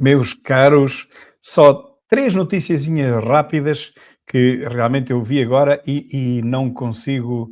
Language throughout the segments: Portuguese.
Meus caros, só três noticiazinhas rápidas que realmente eu vi agora e não consigo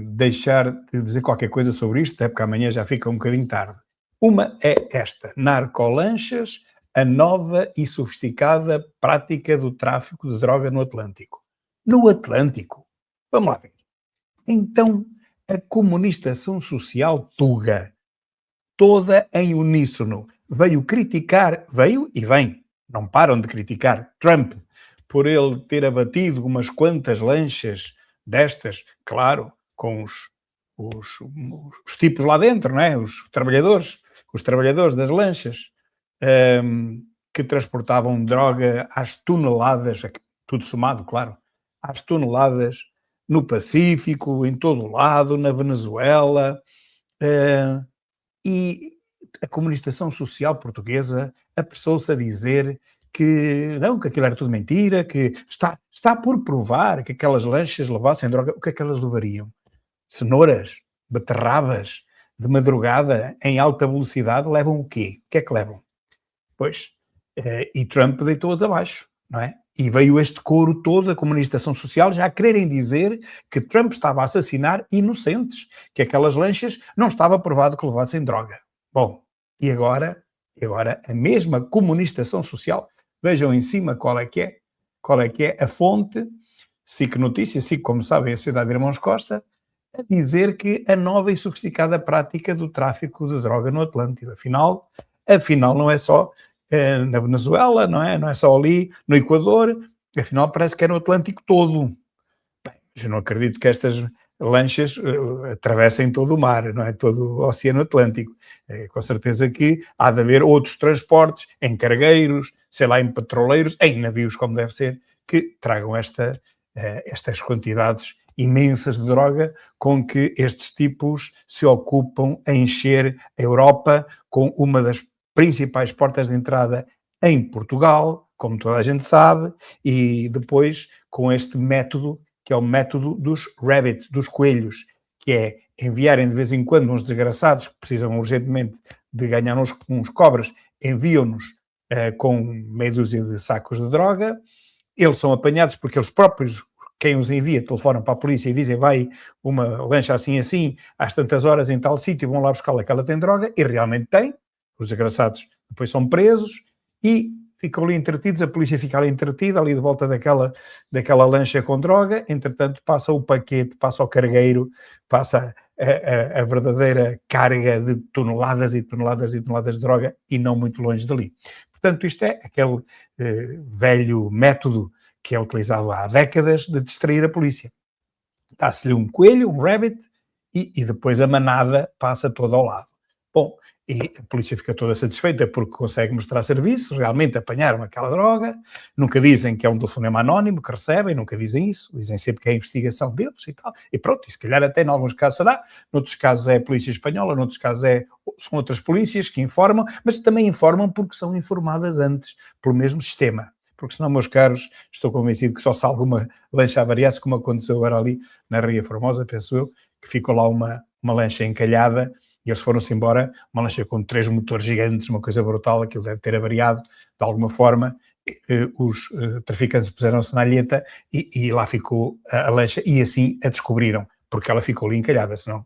deixar de dizer qualquer coisa sobre isto, até porque amanhã já fica um bocadinho tarde. Uma é esta: narcolanchas, a nova e sofisticada prática do tráfico de droga no Atlântico. No Atlântico? Vamos lá ver. Então, a comunistação social Tuga, toda em uníssono, veio criticar, veio e vem, não param de criticar Trump por ele ter abatido umas quantas lanchas destas, claro, com os tipos lá dentro, não é? Os trabalhadores das lanchas, que transportavam droga às toneladas, tudo somado, claro, às toneladas, no Pacífico, em todo o lado, na Venezuela, e a comunistação social portuguesa apressou-se a dizer que não, que aquilo era tudo mentira, que está por provar que aquelas lanchas levassem droga. O que é que elas levariam? Cenouras, beterrabas, de madrugada, em alta velocidade, levam o quê? O que é que levam? Pois, e Trump deitou-as abaixo, não é? E veio este coro todo da comunistação social já a quererem dizer que Trump estava a assassinar inocentes, que aquelas lanchas não estava provado que levassem droga. Bom, e agora a mesma comunistação social, vejam em cima qual é que é a fonte, SIC Notícias, SIC, como sabem, a Sociedade de Irmãos Costa, a dizer que a nova e sofisticada prática do tráfico de droga no Atlântico. Afinal não é só na Venezuela, não é só ali no Equador, afinal parece que é no Atlântico todo. Bem, eu não acredito que estas lanchas atravessem todo o mar, não é? Todo o Oceano Atlântico. Com certeza que há de haver outros transportes em cargueiros, sei lá, em petroleiros, em navios, como deve ser, que tragam estas quantidades imensas de droga com que estes tipos se ocupam a encher a Europa, com uma das principais portas de entrada em Portugal, como toda a gente sabe, e depois com este método, que é o método dos rabbits, dos coelhos, que é enviarem de vez em quando uns desgraçados que precisam urgentemente de ganhar uns cobras, enviam-nos com meia dúzia de sacos de droga, eles são apanhados porque eles próprios, quem os envia, telefonam para a polícia e dizem vai uma lancha assim, às tantas horas em tal sítio, vão lá buscar que ela tem droga, e realmente tem. Os desgraçados depois são presos e ficam ali entretidos, a polícia fica ali entretida, ali de volta daquela lancha com droga. Entretanto passa o paquete, passa o cargueiro, passa a verdadeira carga de toneladas e toneladas e toneladas de droga, e não muito longe dali. Portanto, isto é aquele velho método que é utilizado há décadas de distrair a polícia. Dá-se-lhe um coelho, um rabbit, e depois a manada passa toda ao lado. Bom, e a polícia fica toda satisfeita porque consegue mostrar serviço, realmente apanharam aquela droga, nunca dizem que é um telefonema anónimo que recebem, nunca dizem isso, dizem sempre que é a investigação deles e tal, e pronto, e se calhar até em alguns casos será, noutros casos é a polícia espanhola, noutros casos são outras polícias que informam, mas também informam porque são informadas antes pelo mesmo sistema. Porque senão, meus caros, estou convencido que só se alguma lancha avariasse, como aconteceu agora ali na Ria Formosa, penso eu, que ficou lá uma lancha encalhada e eles foram-se embora, uma lancha com 3 motores gigantes, uma coisa brutal, aquilo deve ter avariado de alguma forma. Os traficantes puseram-se na alheta e lá ficou a lancha, e assim a descobriram, porque ela ficou ali encalhada, senão...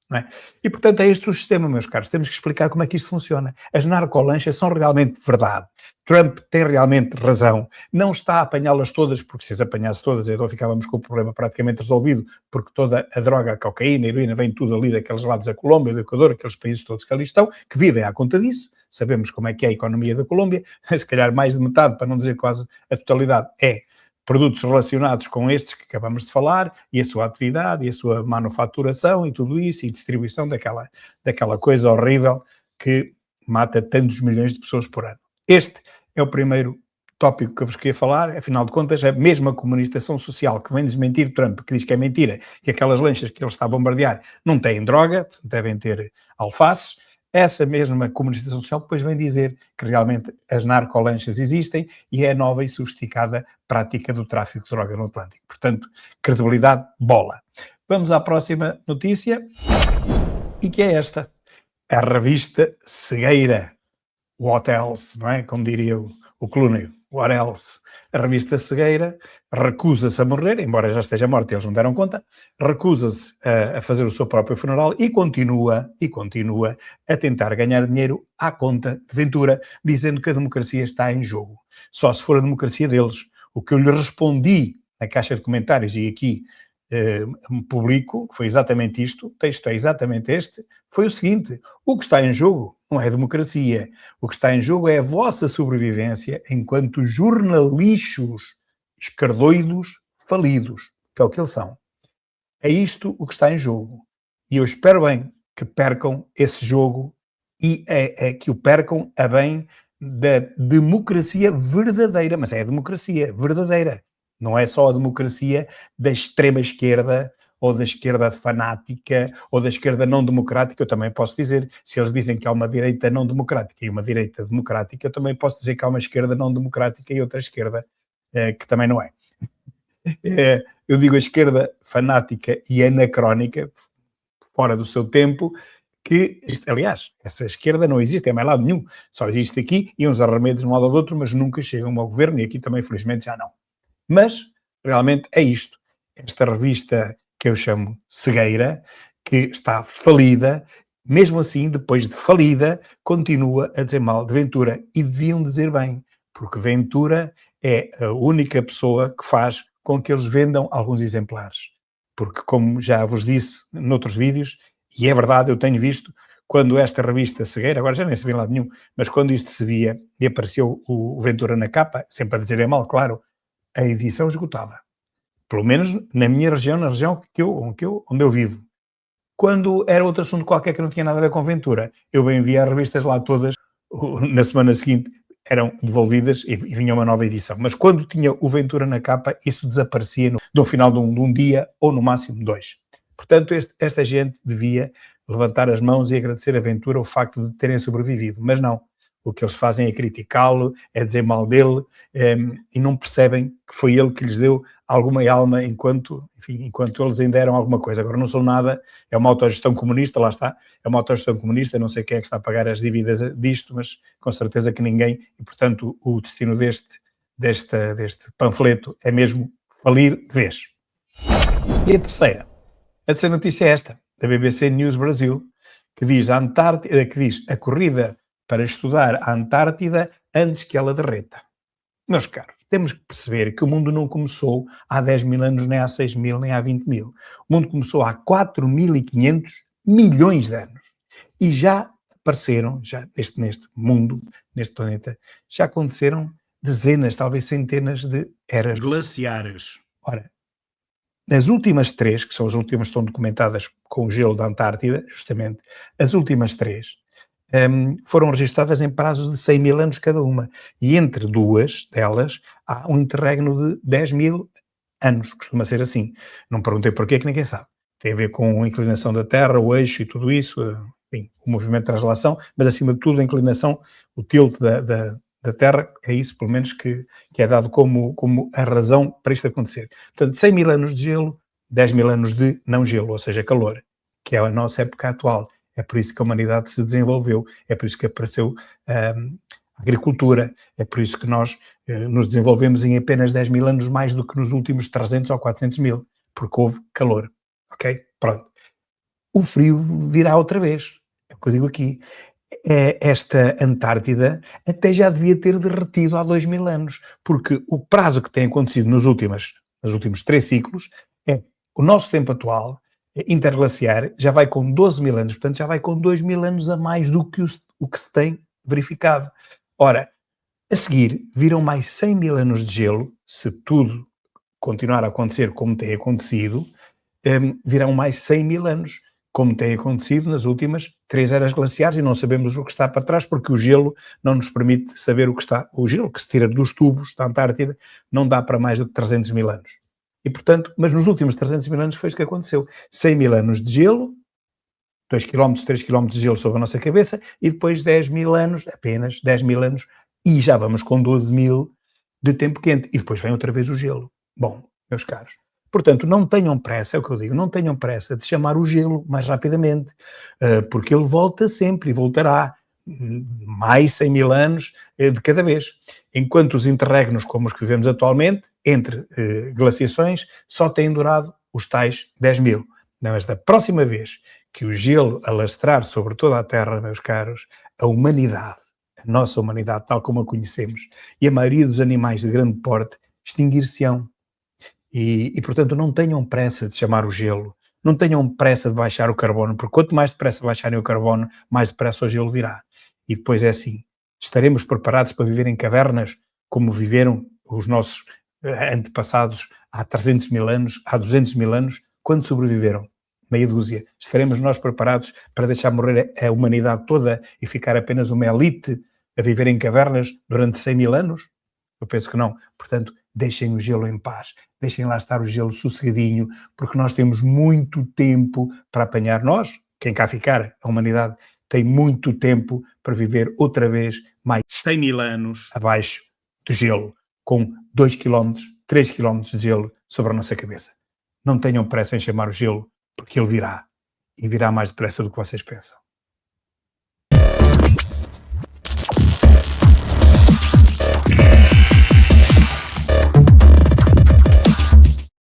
Não é? E portanto é este o sistema, meus caros, temos que explicar como é que isto funciona. As narcolanchas são realmente verdade, Trump tem realmente razão, não está a apanhá-las todas, porque se as apanhasse todas então ficávamos com o problema praticamente resolvido, porque toda a droga, a cocaína, a heroína, vem tudo ali daqueles lados da Colômbia, do Equador, aqueles países todos que ali estão, que vivem à conta disso. Sabemos como é que é a economia da Colômbia, se calhar mais de metade, para não dizer quase a totalidade, é produtos relacionados com estes que acabamos de falar, e a sua atividade, e a sua manufaturação, e tudo isso, e distribuição daquela coisa horrível que mata tantos milhões de pessoas por ano. Este é o primeiro tópico que eu vos queria falar. Afinal de contas, a mesma comunistação social que vem desmentir Trump, que diz que é mentira, que aquelas lanchas que ele está a bombardear não têm droga, devem ter alfaces. Essa mesma comunistação social depois vem dizer que realmente as narcolanchas existem e é a nova e sofisticada prática do tráfico de droga no Atlântico. Portanto, credibilidade, bola. Vamos à próxima notícia, e que é esta. A revista Cegueira. what else, não é? Como diria o Clooney, what else? A revista cegueira recusa-se a morrer, embora já esteja morta, eles não deram conta, recusa-se a fazer o seu próprio funeral e continua a tentar ganhar dinheiro à conta de Ventura, dizendo que a democracia está em jogo. Só se for a democracia deles. O que eu lhe respondi na caixa de comentários e aqui publico, que foi exatamente isto, o texto é exatamente este, foi o seguinte: o que está em jogo não é a democracia, o que está em jogo é a vossa sobrevivência enquanto jornalistas escardoidos falidos, que é o que eles são. É isto o que está em jogo. E eu espero bem que percam esse jogo e que o percam a bem da democracia verdadeira, mas é a democracia verdadeira. Não é só a democracia da extrema-esquerda ou da esquerda fanática ou da esquerda não democrática. Eu também posso dizer, se eles dizem que há uma direita não democrática e uma direita democrática, eu também posso dizer que há uma esquerda não democrática e outra esquerda que também não é. Eu digo a esquerda fanática e anacrónica, fora do seu tempo, que, aliás, essa esquerda não existe em mais lado nenhum, só existe aqui e uns arremedos de um lado ou do outro, mas nunca chegam ao governo e aqui também, felizmente, já não. Mas, realmente, é isto. Esta revista que eu chamo cegueira, que está falida, mesmo assim, depois de falida, continua a dizer mal de Ventura. E deviam dizer bem, porque Ventura é a única pessoa que faz com que eles vendam alguns exemplares. Porque, como já vos disse noutros vídeos, e é verdade, eu tenho visto, quando esta revista cegueira, agora já nem se vê em lado nenhum, mas quando isto se via e apareceu o Ventura na capa, sempre a dizer mal, claro, a edição esgotava. Pelo menos na minha região, na região onde eu vivo. Quando era outro assunto qualquer que não tinha nada a ver com Ventura, eu bem via as revistas lá todas, na semana seguinte eram devolvidas e vinha uma nova edição. Mas quando tinha o Ventura na capa, isso desaparecia no final de um dia ou no máximo 2. Portanto, esta gente devia levantar as mãos e agradecer a Ventura o facto de terem sobrevivido. Mas não. O que eles fazem é criticá-lo, é dizer mal dele, e não percebem que foi ele que lhes deu alguma alma enquanto eles ainda eram alguma coisa. Agora não são nada, é uma autogestão comunista, lá está, é uma autogestão comunista, não sei quem é que está a pagar as dívidas disto, mas com certeza que ninguém, e portanto o destino deste panfleto é mesmo falir de vez. E a terceira notícia é esta, da BBC News Brasil, que diz a corrida para estudar a Antártida antes que ela derreta. Meus caros, temos que perceber que o mundo não começou há 10 mil anos, nem há 6 mil, nem há 20 mil. O mundo começou há 4.500 milhões de anos. E já apareceram, neste mundo, neste planeta, já aconteceram dezenas, talvez centenas de eras glaciares. Ora, nas últimas 3, que são as últimas que estão documentadas com o gelo da Antártida, justamente, as últimas 3, foram registadas em prazos de 100 mil anos cada uma. E entre duas delas há um interregno de 10 mil anos. Costuma ser assim. Não perguntei porquê, que ninguém sabe. Tem a ver com a inclinação da Terra, o eixo e tudo isso, enfim, o movimento de translação, mas acima de tudo a inclinação, o tilt da Terra, é isso pelo menos que é dado como a razão para isto acontecer. Portanto, 100 mil anos de gelo, 10 mil anos de não gelo, ou seja, calor, que é a nossa época atual. É por isso que a humanidade se desenvolveu, é por isso que apareceu a agricultura, é por isso que nós nos desenvolvemos em apenas 10 mil anos mais do que nos últimos 300 ou 400 mil, porque houve calor, ok? Pronto. O frio virá outra vez, é o que eu digo aqui. Esta Antártida até já devia ter derretido há 2 mil anos, porque o prazo que tem acontecido nos últimos 3 ciclos é o nosso tempo atual, interglaciar, já vai com 12 mil anos, portanto já vai com 2 mil anos a mais do que o que se tem verificado. Ora, a seguir viram mais 100 mil anos de gelo, se tudo continuar a acontecer como tem acontecido, virão mais 100 mil anos, como tem acontecido nas últimas 3 eras glaciares, e não sabemos o que está para trás, porque o gelo não nos permite saber o que está. O gelo que se tira dos tubos da Antártida não dá para mais do que 300 mil anos. E, portanto, mas nos últimos 300 mil anos foi isso que aconteceu. 100 mil anos de gelo, 2 km, 3 km de gelo sobre a nossa cabeça, e depois 10 mil anos, apenas 10 mil anos, e já vamos com 12 mil de tempo quente. E depois vem outra vez o gelo. Bom, meus caros, portanto, não tenham pressa, é o que eu digo, não tenham pressa de chamar o gelo mais rapidamente, porque ele volta sempre e voltará. mais 100 mil anos de cada vez. Enquanto os interregnos, como os que vivemos atualmente, entre glaciações, só têm durado os tais 10 mil. Mas da próxima vez que o gelo alastrar sobre toda a Terra, meus caros, a humanidade, a nossa humanidade, tal como a conhecemos, e a maioria dos animais de grande porte, extinguir-se-ão. E, portanto, não tenham pressa de chamar o gelo, não tenham pressa de baixar o carbono, porque quanto mais depressa baixarem o carbono, mais depressa o gelo virá. E depois é assim, estaremos preparados para viver em cavernas como viveram os nossos antepassados há 300 mil anos, há 200 mil anos, quando sobreviveram? Meia dúzia. Estaremos nós preparados para deixar morrer a humanidade toda e ficar apenas uma elite a viver em cavernas durante 100 mil anos? Eu penso que não. Portanto, deixem o gelo em paz, deixem lá estar o gelo sossegadinho, porque nós temos muito tempo para apanhar nós, quem cá ficar, a humanidade tem muito tempo para viver outra vez mais 100 mil anos abaixo do gelo, com 2 km, 3 km de gelo sobre a nossa cabeça. Não tenham pressa em chamar o gelo, porque ele virá, e virá mais depressa do que vocês pensam.